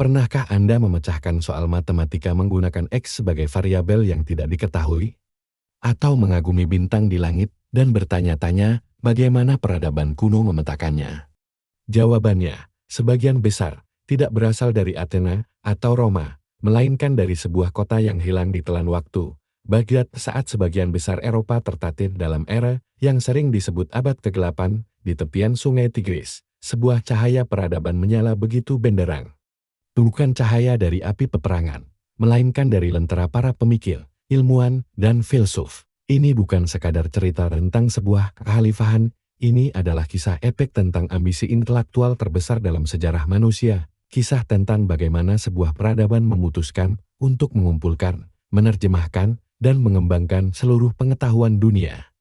Pernahkah Anda memecahkan soal matematika menggunakan X sebagai variabel yang tidak diketahui? Atau mengagumi bintang di langit dan bertanya-tanya bagaimana peradaban kuno memetakannya? Jawabannya, sebagian besar, tidak berasal dari Athena atau Roma, melainkan dari sebuah kota yang hilang di telan waktu, Baghdad, saat sebagian besar Eropa tertatih dalam era yang sering disebut abad ke-8, di tepian sungai Tigris. Sebuah cahaya peradaban menyala begitu benderang. Bukan cahaya dari api peperangan, melainkan dari lentera para pemikir, ilmuwan, dan filsuf. Ini bukan sekadar cerita tentang sebuah kekhalifahan, ini adalah kisah epik tentang ambisi intelektual terbesar dalam sejarah manusia. Kisah tentang bagaimana sebuah peradaban memutuskan untuk mengumpulkan, menerjemahkan, dan mengembangkan seluruh pengetahuan dunia.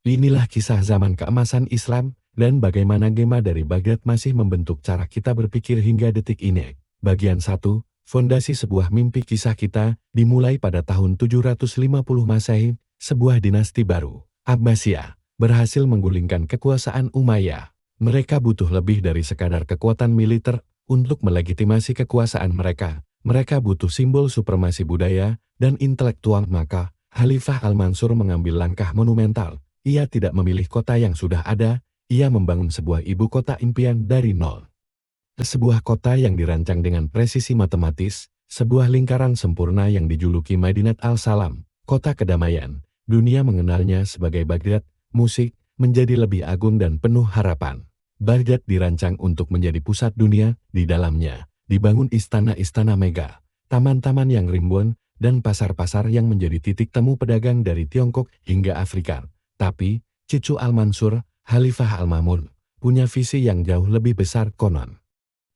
Inilah kisah zaman keemasan Islam, dan bagaimana gema dari Baghdad masih membentuk cara kita berpikir hingga detik ini. Bagian 1, Fondasi sebuah mimpi. Kisah kita dimulai pada tahun 750 Masehi, sebuah dinasti baru, Abbasiyah, berhasil menggulingkan kekuasaan Umayyah. Mereka butuh lebih dari sekadar kekuatan militer untuk melegitimasi kekuasaan mereka. Mereka butuh simbol supremasi budaya dan intelektual, maka Khalifah Al-Mansur mengambil langkah monumental. Ia tidak memilih kota yang sudah ada, ia membangun sebuah ibu kota impian dari nol. Sebuah kota yang dirancang dengan presisi matematis, sebuah lingkaran sempurna yang dijuluki Madinat Al-Salam, kota kedamaian. Dunia mengenalnya sebagai Baghdad. Musik menjadi lebih agung dan penuh harapan. Baghdad dirancang untuk menjadi pusat dunia. Di dalamnya dibangun istana-istana megah, taman-taman yang rimbun, dan pasar-pasar yang menjadi titik temu pedagang dari Tiongkok hingga Afrika. Tapi, cucu Al-Mansur, Khalifah Al-Ma'mun, punya visi yang jauh lebih besar konon.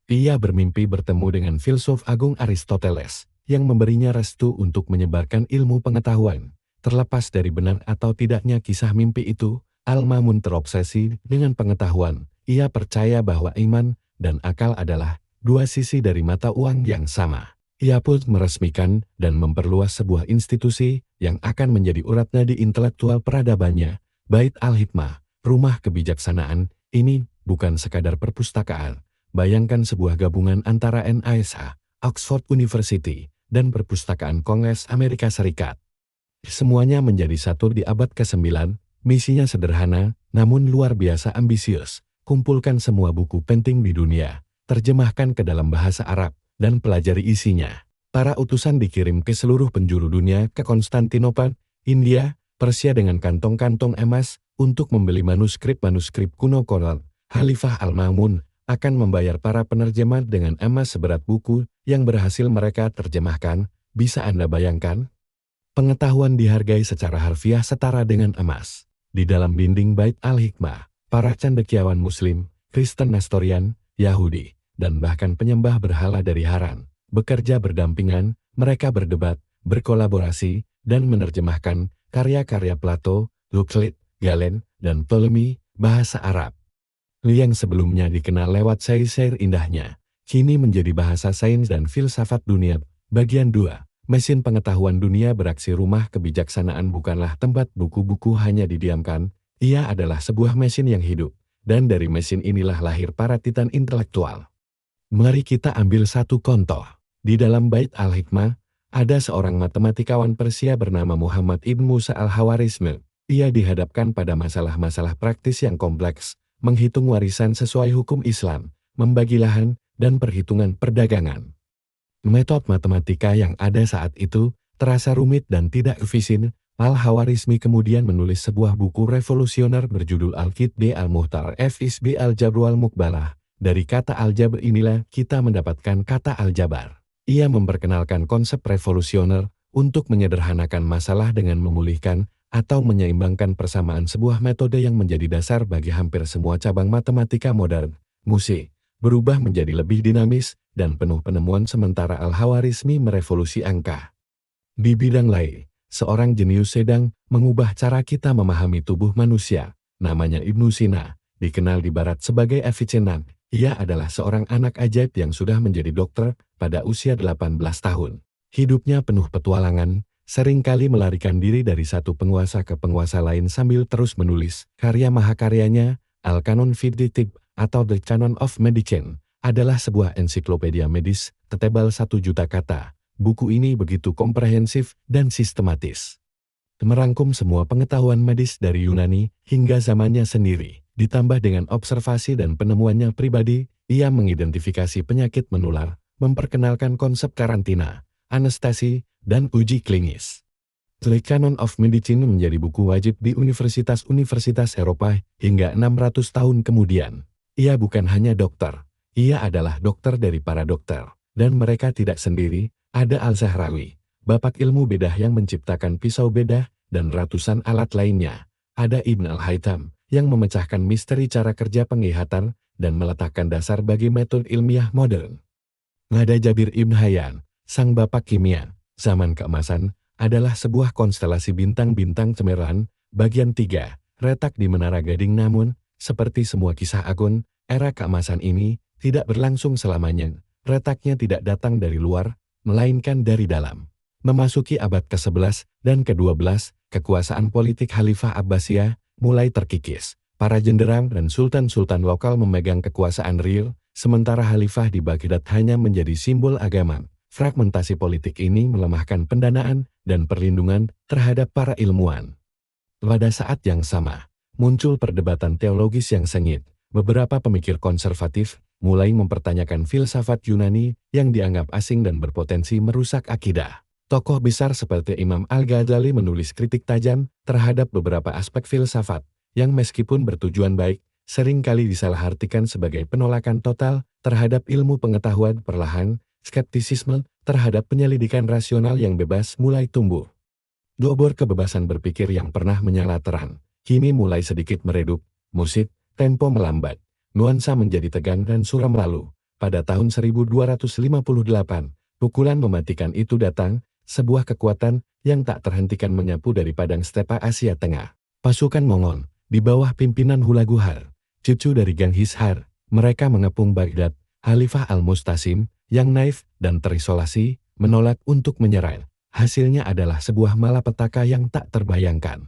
Ia bermimpi bertemu dengan filsuf agung Aristoteles, yang memberinya restu untuk menyebarkan ilmu pengetahuan. Terlepas dari benar atau tidaknya kisah mimpi itu, Al-Ma'mun terobsesi dengan pengetahuan. Ia percaya bahwa iman dan akal adalah dua sisi dari mata uang yang sama. Ia pun meresmikan dan memperluas sebuah institusi yang akan menjadi urat nadi intelektual peradabannya, Bait Al-Hikmah, rumah kebijaksanaan. Ini bukan sekadar perpustakaan. Bayangkan sebuah gabungan antara NISA, Oxford University, dan Perpustakaan Kongres Amerika Serikat. Semuanya menjadi satu di abad ke-9, misinya sederhana, namun luar biasa ambisius. Kumpulkan semua buku penting di dunia, terjemahkan ke dalam bahasa Arab, dan pelajari isinya. Para utusan dikirim ke seluruh penjuru dunia, ke Konstantinopel, India, Persia dengan kantong-kantong emas, untuk membeli manuskrip-manuskrip kuno konon. Khalifah Al-Ma'mun akan membayar para penerjemah dengan emas seberat buku yang berhasil mereka terjemahkan. Bisa Anda bayangkan? Pengetahuan dihargai secara harfiah setara dengan emas. Di dalam dinding Bait Al-Hikmah, para cendekiawan Muslim, Kristen Nestorian, Yahudi, dan bahkan penyembah berhala dari Haran bekerja berdampingan. Mereka berdebat, berkolaborasi, dan menerjemahkan karya-karya Plato, Euclid, Galen, dan Ptolemy, bahasa Arab. Yang sebelumnya dikenal lewat syair-syair indahnya, kini menjadi bahasa sains dan filsafat dunia. Bagian 2. Mesin pengetahuan dunia beraksi. Rumah kebijaksanaan bukanlah tempat buku-buku hanya didiamkan, ia adalah sebuah mesin yang hidup, dan dari mesin inilah lahir para titan intelektual. Mari kita ambil satu contoh. Di dalam Bait Al-Hikmah, ada seorang matematikawan Persia bernama Muhammad Ibn Musa Al-Khawarizmi. Ia dihadapkan pada masalah-masalah praktis yang kompleks, menghitung warisan sesuai hukum Islam, membagi lahan, dan perhitungan perdagangan. Metode matematika yang ada saat itu terasa rumit dan tidak efisien. Al-Khawarizmi kemudian menulis sebuah buku revolusioner berjudul Al-Qidbi Al-Muhtar Fisbi Al-Jabr Wal-Muqbalah. Dari kata Al-Jabr inilah kita mendapatkan kata Al-Jabar. Ia memperkenalkan konsep revolusioner untuk menyederhanakan masalah dengan memulihkan atau menyeimbangkan persamaan, sebuah metode yang menjadi dasar bagi hampir semua cabang matematika modern. Musik berubah menjadi lebih dinamis dan penuh penemuan, sementara Al-Khawarizmi merevolusi angka. Di bidang lain, seorang jenius sedang mengubah cara kita memahami tubuh manusia. Namanya Ibnu Sina, dikenal di barat sebagai Avicenna. Ia adalah seorang anak ajaib yang sudah menjadi dokter pada usia 18 tahun. Hidupnya penuh petualangan, seringkali melarikan diri dari satu penguasa ke penguasa lain sambil terus menulis. Karya mahakaryanya, Al-Qanon fi Tibb atau The Canon of Medicine, adalah sebuah ensiklopedia medis setebal 1 juta kata. Buku ini begitu komprehensif dan sistematis, merangkum semua pengetahuan medis dari Yunani hingga zamannya sendiri. Ditambah dengan observasi dan penemuannya pribadi, ia mengidentifikasi penyakit menular, memperkenalkan konsep karantina, anestesi, dan uji klinis. The Canon of Medicine menjadi buku wajib di universitas-universitas Eropa hingga 600 tahun kemudian. Ia bukan hanya dokter, ia adalah dokter dari para dokter. Dan mereka tidak sendiri, ada Al-Zahrawi, bapak ilmu bedah yang menciptakan pisau bedah, dan ratusan alat lainnya. Ada Ibn al-Haytham, yang memecahkan misteri cara kerja penglihatan, dan meletakkan dasar bagi metode ilmiah modern. Ada Jabir Ibn Hayyan, sang bapak kimia. Zaman keemasan adalah sebuah konstelasi bintang-bintang cemerlang. Bagian 3, retak di Menara Gading. Namun, seperti semua kisah agung, era keemasan ini tidak berlangsung selamanya. Retaknya tidak datang dari luar, melainkan dari dalam. Memasuki abad ke-11 dan ke-12, kekuasaan politik Khalifah Abbasiyah mulai terkikis. Para jenderal dan sultan-sultan lokal memegang kekuasaan real, sementara Khalifah di Baghdad hanya menjadi simbol agama. Fragmentasi politik ini melemahkan pendanaan dan perlindungan terhadap para ilmuwan. Pada saat yang sama, muncul perdebatan teologis yang sengit. Beberapa pemikir konservatif mulai mempertanyakan filsafat Yunani yang dianggap asing dan berpotensi merusak akidah. Tokoh besar seperti Imam Al-Ghazali menulis kritik tajam terhadap beberapa aspek filsafat, yang meskipun bertujuan baik, seringkali disalahartikan sebagai penolakan total terhadap ilmu pengetahuan. Perlahan, skeptisisme terhadap penyelidikan rasional yang bebas mulai tumbuh. Obor kebebasan berpikir yang pernah menyala terang, kini mulai sedikit meredup. Musik, tempo melambat, nuansa menjadi tegang dan suram. Lalu, pada tahun 1258, pukulan mematikan itu datang, sebuah kekuatan yang tak terhentikan menyapu dari padang stepa Asia Tengah. Pasukan Mongol, di bawah pimpinan Hulaguhar, cucu dari Genghis Khan, mereka mengepung Baghdad. Khalifah Al-Mustasim, yang naif dan terisolasi, menolak untuk menyerah. Hasilnya adalah sebuah malapetaka yang tak terbayangkan.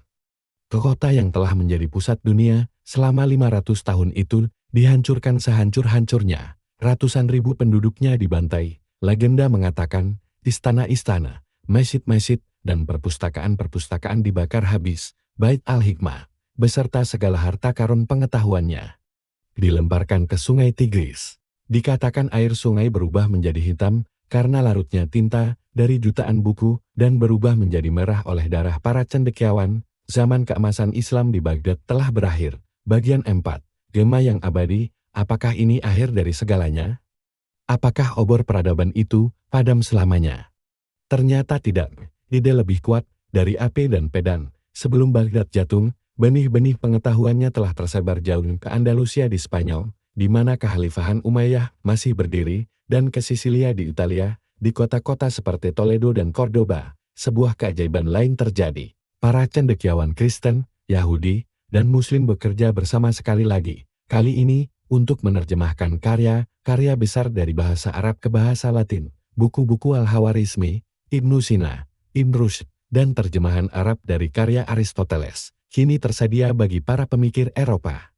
Kota yang telah menjadi pusat dunia selama 500 tahun itu dihancurkan sehancur-hancurnya. Ratusan ribu penduduknya dibantai. Legenda mengatakan, istana-istana, masjid-masjid, dan perpustakaan-perpustakaan dibakar habis. Bait Al-Hikmah, beserta segala harta karun pengetahuannya, dilemparkan ke sungai Tigris. Dikatakan air sungai berubah menjadi hitam karena larutnya tinta dari jutaan buku dan berubah menjadi merah oleh darah para cendekiawan. Zaman keemasan Islam di Baghdad telah berakhir. Bagian 4, Gema yang abadi. Apakah ini akhir dari segalanya? Apakah obor peradaban itu padam selamanya? Ternyata tidak. Ide lebih kuat dari api dan pedang. Sebelum Baghdad jatuh, benih-benih pengetahuannya telah tersebar jauh ke Andalusia di Spanyol, di mana kekhalifahan Umayyah masih berdiri, dan ke Sisilia di Italia, di kota-kota seperti Toledo dan Cordoba. Sebuah keajaiban lain terjadi. Para cendekiawan Kristen, Yahudi, dan Muslim bekerja bersama sekali lagi. Kali ini, untuk menerjemahkan karya-karya besar dari bahasa Arab ke bahasa Latin, buku-buku Al-Hawarizmi, Ibnu Sina, Ibn Rushd, dan terjemahan Arab dari karya Aristoteles, kini tersedia bagi para pemikir Eropa.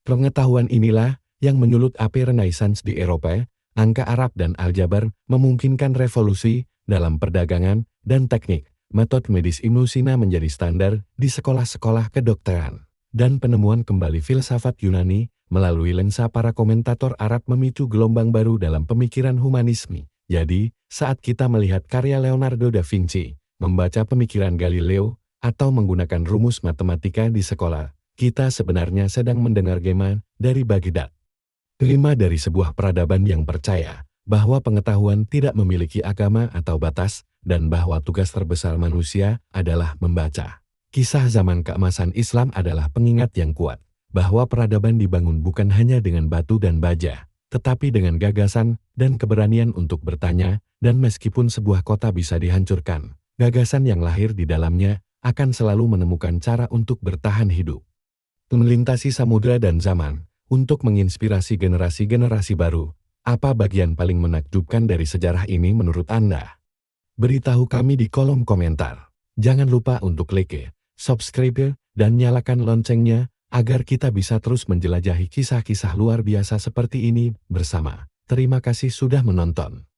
Pengetahuan inilah yang menyulut api Renaissance di Eropa. Angka Arab dan aljabar memungkinkan revolusi dalam perdagangan dan teknik. Metode medis Ibnu Sina menjadi standar di sekolah-sekolah kedokteran. Dan penemuan kembali filsafat Yunani melalui lensa para komentator Arab memicu gelombang baru dalam pemikiran humanisme. Jadi, saat kita melihat karya Leonardo da Vinci, membaca pemikiran Galileo, atau menggunakan rumus matematika di sekolah, kita sebenarnya sedang mendengar gema dari Baghdad. Kelima, dari sebuah peradaban yang percaya bahwa pengetahuan tidak memiliki agama atau batas, dan bahwa tugas terbesar manusia adalah membaca. Kisah zaman keemasan Islam adalah pengingat yang kuat, bahwa peradaban dibangun bukan hanya dengan batu dan baja, tetapi dengan gagasan dan keberanian untuk bertanya, dan meskipun sebuah kota bisa dihancurkan, gagasan yang lahir di dalamnya akan selalu menemukan cara untuk bertahan hidup. Melintasi samudra dan zaman, untuk menginspirasi generasi-generasi baru. Apa bagian paling menakjubkan dari sejarah ini menurut Anda? Beritahu kami di kolom komentar. Jangan lupa untuk like, subscribe, dan nyalakan loncengnya, agar kita bisa terus menjelajahi kisah-kisah luar biasa seperti ini bersama. Terima kasih sudah menonton.